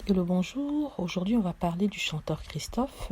Hello, bonjour. Aujourd'hui, on va parler du chanteur Christophe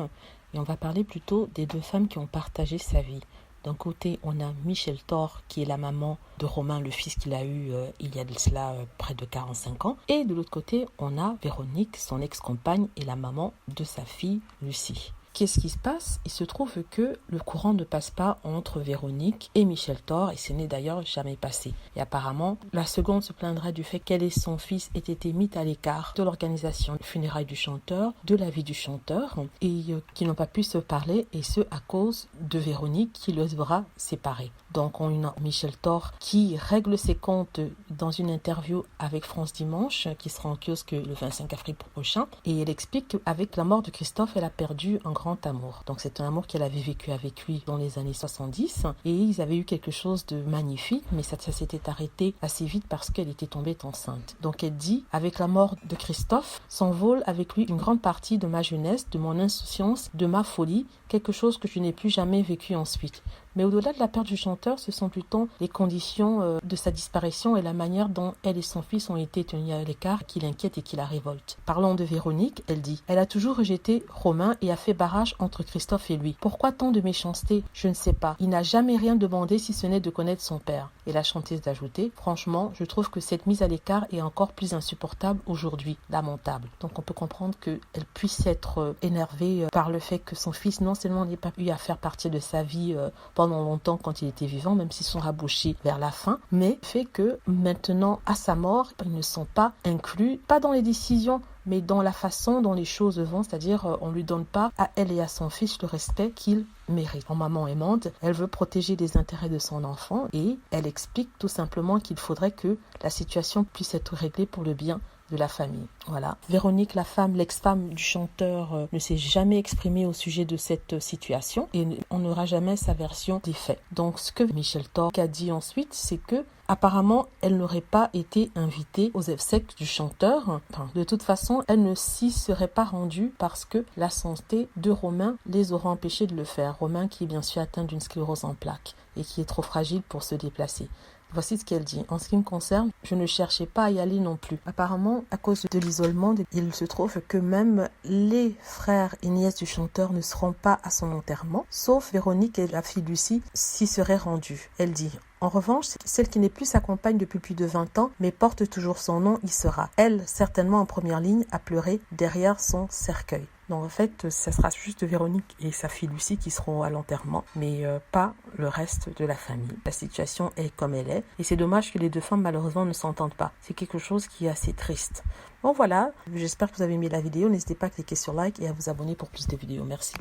et on va parler plutôt des deux femmes qui ont partagé sa vie. D'un côté, on a Michel Thor, qui est la maman de Romain, le fils qu'il a eu il y a de cela près de 45 ans. Et de l'autre côté, on a Véronique, son ex-compagne et la maman de sa fille, Lucie. Qu'est-ce qui se passe? Il se trouve que le courant ne passe pas entre Véronique et Michel Thor et ce n'est d'ailleurs jamais passé. Et apparemment, la seconde se plaindra du fait qu'elle et son fils aient été mis à l'écart de l'organisation funérailles du chanteur, de la vie du chanteur et qu'ils n'ont pas pu se parler et ce à cause de Véronique qui les aura séparés. Donc on a Michel Thor qui règle ses comptes dans une interview avec France Dimanche qui sera en kiosque le 25 avril prochain et elle explique qu'avec la mort de Christophe, elle a perdu un grand amour. Donc c'est un amour qu'elle avait vécu avec lui dans les années 70 et ils avaient eu quelque chose de magnifique mais ça s'était arrêté assez vite parce qu'elle était tombée enceinte. Donc elle dit, avec la mort de Christophe, s'envole avec lui une grande partie de ma jeunesse, de mon insouciance, de ma folie, quelque chose que je n'ai plus jamais vécu ensuite. Mais au-delà de la perte du chanteur, ce sont plutôt les conditions de sa disparition et la manière dont elle et son fils ont été tenus à l'écart qui l'inquiète et qui la révolte. Parlant de Véronique, elle dit « Elle a toujours rejeté Romain et a fait barrage entre Christophe et lui. Pourquoi tant de méchanceté? Je ne sais pas. Il n'a jamais rien demandé si ce n'est de connaître son père. » Et la chanteuse d'ajouter « Franchement, je trouve que cette mise à l'écart est encore plus insupportable aujourd'hui, lamentable. » Donc on peut comprendre qu'elle puisse être énervée par le fait que son fils non seulement n'ait pas eu à faire partie de sa vie pendant longtemps quand il était vivant, même s'ils sont rabauchés vers la fin, mais fait que maintenant, à sa mort, ils ne sont pas inclus, pas dans les décisions, mais dans la façon dont les choses vont, c'est-à-dire on ne lui donne pas à elle et à son fils le respect qu'il mérite. En maman aimante, elle veut protéger les intérêts de son enfant et elle explique tout simplement qu'il faudrait que la situation puisse être réglée pour le bien de la famille. Voilà. Véronique, la femme, l'ex-femme du chanteur, ne s'est jamais exprimée au sujet de cette situation et on n'aura jamais sa version des faits. Donc, ce que Michel Thor a dit ensuite, c'est que apparemment, elle n'aurait pas été invitée aux obsèques du chanteur. Enfin, de toute façon, elle ne s'y serait pas rendue parce que la santé de Romain les aura empêchés de le faire. Romain qui est bien sûr atteint d'une sclérose en plaques et qui est trop fragile pour se déplacer. Voici ce qu'elle dit. En ce qui me concerne, je ne cherchais pas à y aller non plus. Apparemment, à cause de l'isolement, il se trouve que même les frères et nièces du chanteur ne seront pas à son enterrement, sauf Véronique et la fille Lucie s'y seraient rendues. Elle dit « En revanche, celle qui n'est plus sa compagne depuis plus de 20 ans, mais porte toujours son nom, y sera. Elle, certainement en première ligne, à pleurer derrière son cercueil. » Donc en fait, ça sera juste Véronique et sa fille Lucie qui seront à l'enterrement, mais pas le reste de la famille. La situation est comme elle est, et c'est dommage que les deux femmes malheureusement ne s'entendent pas. C'est quelque chose qui est assez triste. Bon voilà, j'espère que vous avez aimé la vidéo. N'hésitez pas à cliquer sur like et à vous abonner pour plus de vidéos. Merci.